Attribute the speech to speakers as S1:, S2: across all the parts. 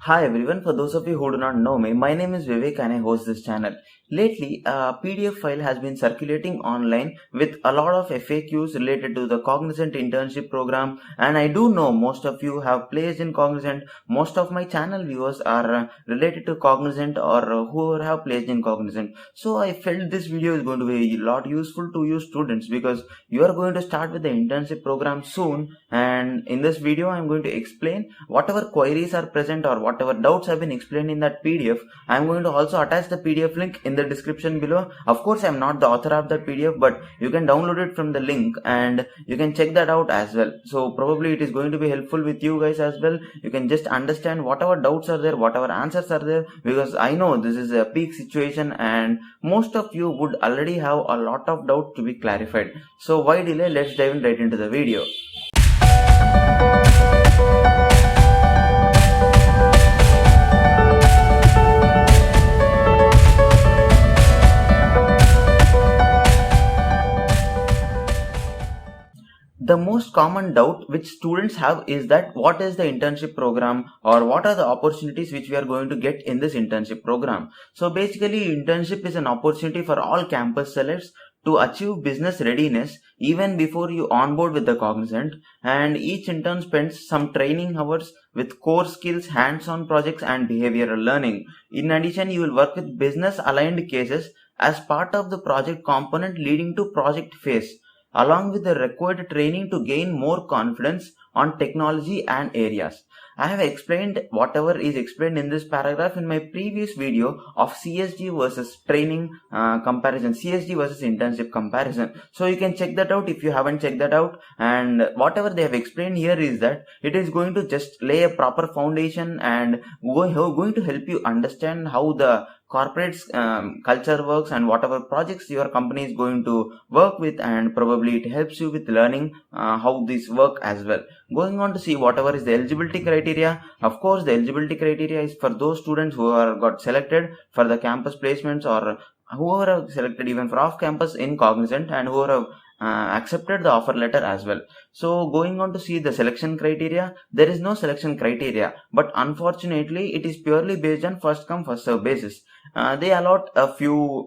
S1: Hi everyone, for those of you who do not know me, my name is Vivek and I host this channel. Lately, a PDF file has been circulating online with a lot of FAQs related to the Cognizant internship program, and I do know most of you have placed in Cognizant. Most of my channel viewers are related to Cognizant or who have placed in Cognizant. So I felt this video is going to be a lot useful to you students because you are going to start with the internship program soon, and in this video I am going to explain whatever queries are present or whatever doubts have been explained in that PDF. I am going to also attach the PDF link in the description below. Of course, I am not the author of that PDF, but you can download it from the link and you can check that out as well. So probably it is going to be helpful with you guys as well. You can just understand whatever doubts are there, whatever answers are there, because I know this is a peak situation and most of you would already have a lot of doubts to be clarified. So why delay? Let's dive in right into the video. The most common doubt which students have is that what is the internship program or what are the opportunities which we are going to get in this internship program. So basically internship is an opportunity for all campus sellers to achieve business readiness even before you onboard with the Cognizant, and each intern spends some training hours with core skills, hands-on projects and behavioral learning. In addition, you will work with business aligned cases as part of the project component leading to project phase, along with the required training to gain more confidence on technology and areas. I have explained whatever is explained in this paragraph in my previous video of CSG versus training comparison, CSG versus internship comparison. So you can check that out if you haven't checked that out. And whatever they have explained here is that it is going to just lay a proper foundation and going to help you understand how the corporate culture works and whatever projects your company is going to work with, and probably it helps you with learning how these work as well. Going on to see whatever is the eligibility criteria. Of course, the eligibility criteria is for those students who are got selected for the campus placements or whoever have selected even for off campus in Cognizant and who have accepted the offer letter as well. So going on to see the selection criteria, there is no selection criteria, but unfortunately it is purely based on first come first serve basis. They allot a few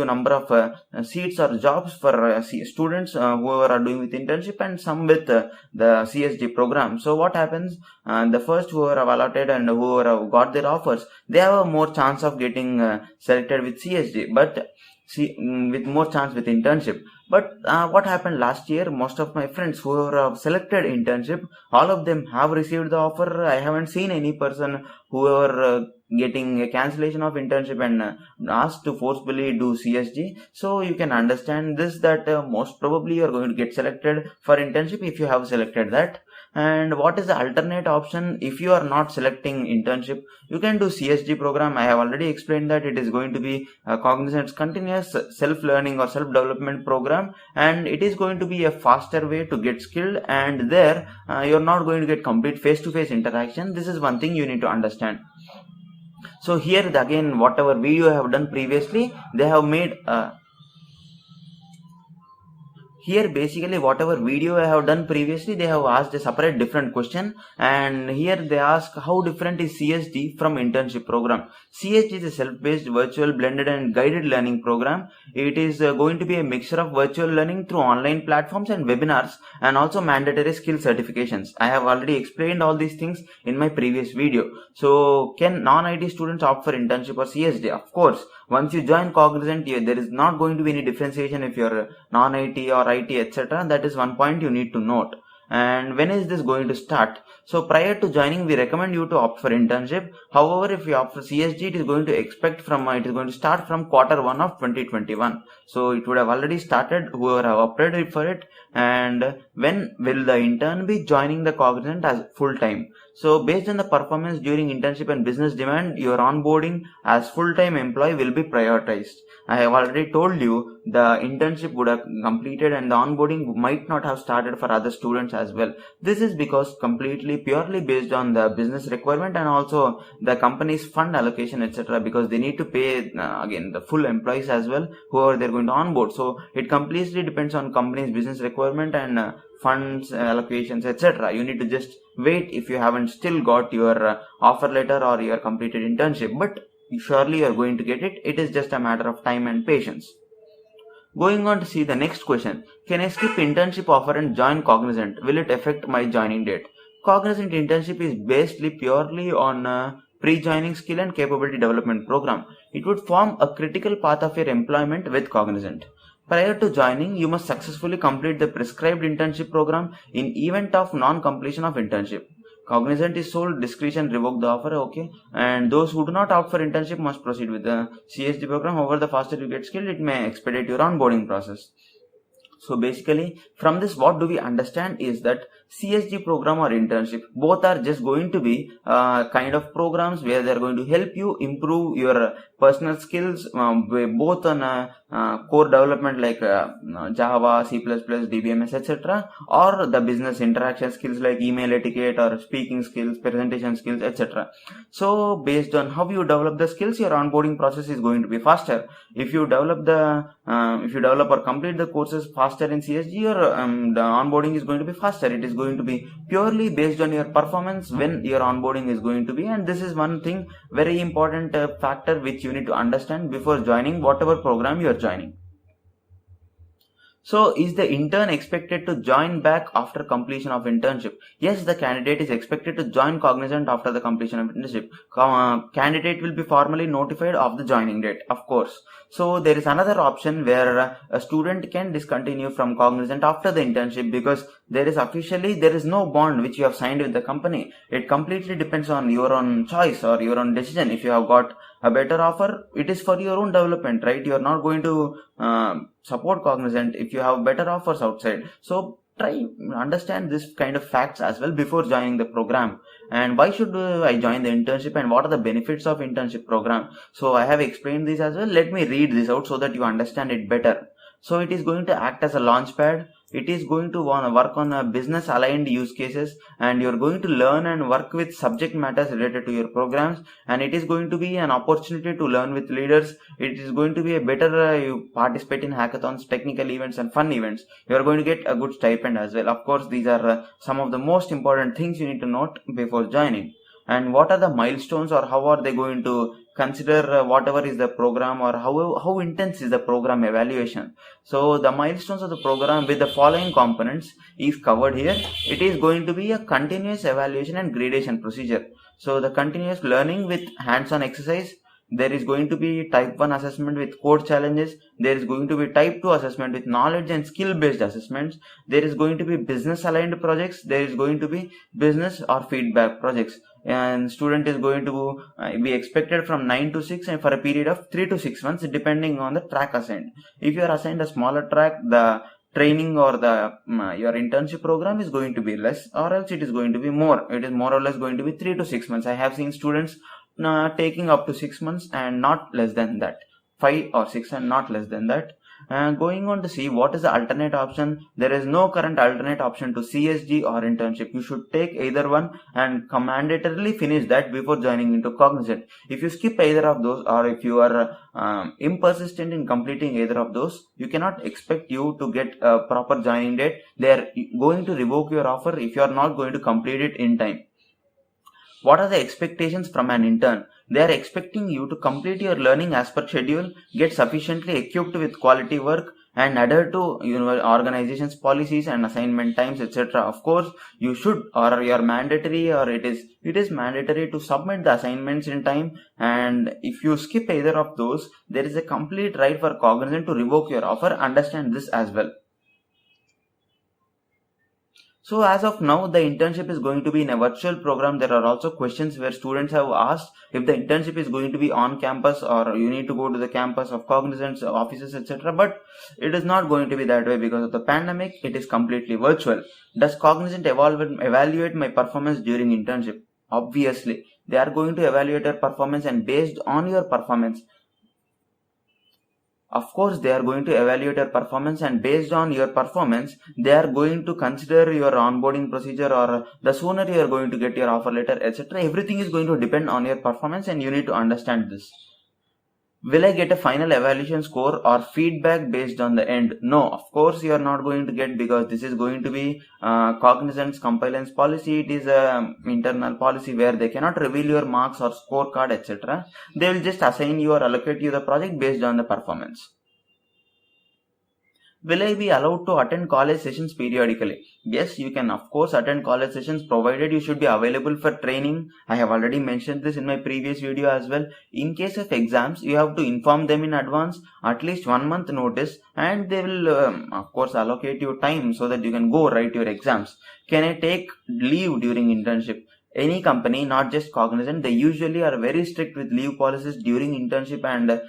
S1: number of seats or jobs for students who are doing with internship and some with the CSG program. So what happens, the first who are allotted and who have got their offers, they have a more chance of getting selected with CSG, but with more chance with internship. But what happened last year, most of my friends who have selected internship, all of them have received the offer. I haven't seen any person who are getting a cancellation of internship and asked to forcefully do CSG. So you can understand this, that most probably you are going to get selected for internship if you have selected that. And what is the alternate option if you are not selecting internship? You can do CSG program. I have already explained that it is going to be a Cognizant's continuous self-learning or self-development program, and it is going to be a faster way to get skilled, and there you're not going to get complete face-to-face interaction. This is one thing you need to understand. So here again, whatever video I have done previously, they have made here basically whatever video I have done previously, they have asked a separate different question, and here they ask how different is CSG from internship program. CSG is a self-paced virtual blended and guided learning program. It is going to be a mixture of virtual learning through online platforms and webinars and also mandatory skill certifications. I have already explained all these things in my previous video. So can non-IT students opt for internship or CSG? Of course, once you join Cognizant, there is not going to be any differentiation if you're non-IT or IT, etc. That is one point you need to note. And when is this going to start? So prior to joining, we recommend you to opt for internship. However, if you opt for CSG, it is going to start from Q1 of 2021. So it would have already started, whoever have opted for it. And when will the intern be joining the Cognizant as full-time? So based on the performance during internship and business demand, your onboarding as full-time employee will be prioritized. I have already told you the internship would have completed and the onboarding might not have started for other students as well. This is because completely purely based on the business requirement and also the company's fund allocation, etc., because they need to pay again the full employees as well whoever they're going to onboard. So it completely depends on company's business requirement and funds allocations, etc. You need to just wait if you haven't still got your offer letter or your completed internship, but surely you are going to get it. It is just a matter of time and patience. Going on to see the next question. Can I skip internship offer and join Cognizant? Will it affect my joining date? Cognizant internship is basically purely on pre-joining skill and capability development program. It would form a critical path of your employment with Cognizant. Prior to joining, you must successfully complete the prescribed internship program in event of non-completion of internship. Cognizant is sold discretion, revoke the offer, okay. And those who do not opt for internship must proceed with the CSG program. However, the faster you get skilled, it may expedite your onboarding process. So basically, from this, what do we understand is that CSG program or internship, both are just going to be kind of programs where they're going to help you improve your personal skills, both on core development like Java, C++, DBMS, etc., or the business interaction skills like email etiquette or speaking skills, presentation skills, etc. So based on how you develop the skills, your onboarding process is going to be faster. If you develop or complete the courses faster in CSG, your the onboarding is going to be faster. It is going to be purely based on your performance when your onboarding is going to be, and this is one thing very important factor which you need to understand before joining whatever program you are joining. So, is the intern expected to join back after completion of internship? Yes, the candidate is expected to join Cognizant after the completion of internship. Candidate will be formally notified of the joining date, of course. So, there is another option where a student can discontinue from Cognizant after the internship because there is no bond which you have signed with the company. It completely depends on your own choice or your own decision. If you have got a better offer, it is for your own development, right? You are not going to support Cognizant if you have better offers outside. So try understand this kind of facts as well before joining the program. And why should I join the internship and what are the benefits of internship program? So I have explained this as well. Let me read this out so that you understand it better. So it is going to act as a launch pad. It is going to work on business aligned use cases, and you're going to learn and work with subject matters related to your programs, and it is going to be an opportunity to learn with leaders. It is going to be a better you participate in hackathons, technical events and fun events. You are going to get a good stipend as well. Of course, these are some of the most important things you need to note before joining. And what are the milestones, or how are they going to consider whatever is the program, or how intense is the program evaluation? So the milestones of the program with the following components is covered here. It is going to be a continuous evaluation and gradation procedure. So the continuous learning with hands-on exercise. There is going to be type 1 assessment with code challenges. There is going to be type 2 assessment with knowledge and skill based assessments. There is going to be business aligned projects. There is going to be business or feedback projects. And student is going to be expected from 9 to 6 and for a period of 3 to 6 months depending on the track assigned. If you are assigned a smaller track, the training or the your internship program is going to be less, or else it is going to be more. It is more or less going to be 3 to 6 months. I have seen students taking up to 6 months and not less than that, 5 or 6 and not less than that. Going on to see what is the alternate option. There is no current alternate option to CSG or internship. You should take either one and mandatorily finish that before joining into Cognizant. If you skip either of those, or if you are impersistent in completing either of those, you cannot expect you to get a proper joining date. They are going to revoke your offer if you are not going to complete it in time. What are the expectations from an intern? They are expecting you to complete your learning as per schedule, get sufficiently equipped with quality work, and adhere to organization's policies and assignment times, etc. Of course, you should, or you are mandatory, or it is mandatory to submit the assignments in time. And if you skip either of those, there is a complete right for Cognizant to revoke your offer. Understand this as well. So as of now, the internship is going to be in a virtual program. There are also questions where students have asked if the internship is going to be on campus or you need to go to the campus of Cognizant's offices, etc. But it is not going to be that way because of the pandemic. It is completely virtual. Does Cognizant evaluate my performance during internship? Obviously, they are going to evaluate your performance, and based on your performance, of course, they are going to evaluate your performance, and based on your performance, they are going to consider your onboarding procedure, or the sooner you are going to get your offer letter, etc. Everything is going to depend on your performance, and you need to understand this. Will I get a final evaluation score or feedback based on the end? No, of course you are not going to get, because this is going to be Cognizant's compliance policy. It is a internal policy where they cannot reveal your marks or scorecard, etc. They will just assign you or allocate you the project based on the performance. Will I be allowed to attend college sessions periodically? Yes, you can of course attend college sessions, provided you should be available for training. I have already mentioned this in my previous video as well. In case of exams, you have to inform them in advance, at least 1 month notice, and they will of course allocate you time so that you can go write your exams. Can I take leave during internship? Any company, not just Cognizant, they usually are very strict with leave policies during internship, and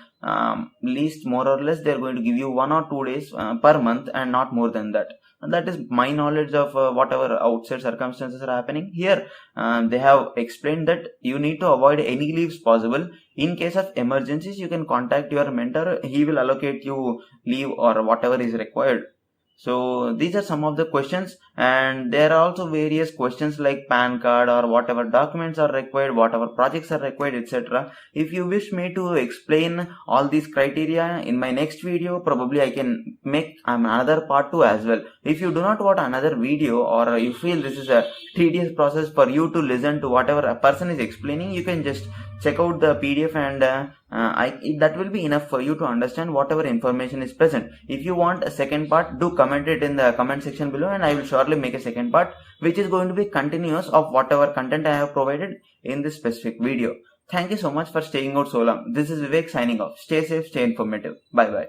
S1: least more or less they're going to give you 1 or 2 days per month and not more than that. And that is my knowledge of whatever outside circumstances are happening here. They have explained that you need to avoid any leaves possible. In case of emergencies, you can contact your mentor. He will allocate you leave or whatever is required. So these are some of the questions, and there are also various questions like PAN card or whatever documents are required, whatever projects are required, etc. If you wish me to explain all these criteria in my next video, probably I can make another part 2 as well. If you do not want another video, or you feel this is a tedious process for you to listen to whatever a person is explaining, you can just check out the PDF, and that will be enough for you to understand whatever information is present. If you want a second part, do comment it in the comment section below, and I will surely make a second part which is going to be continuous of whatever content I have provided in this specific video. Thank you so much for staying out so long. This is Vivek signing off. Stay safe, stay informative. Bye bye.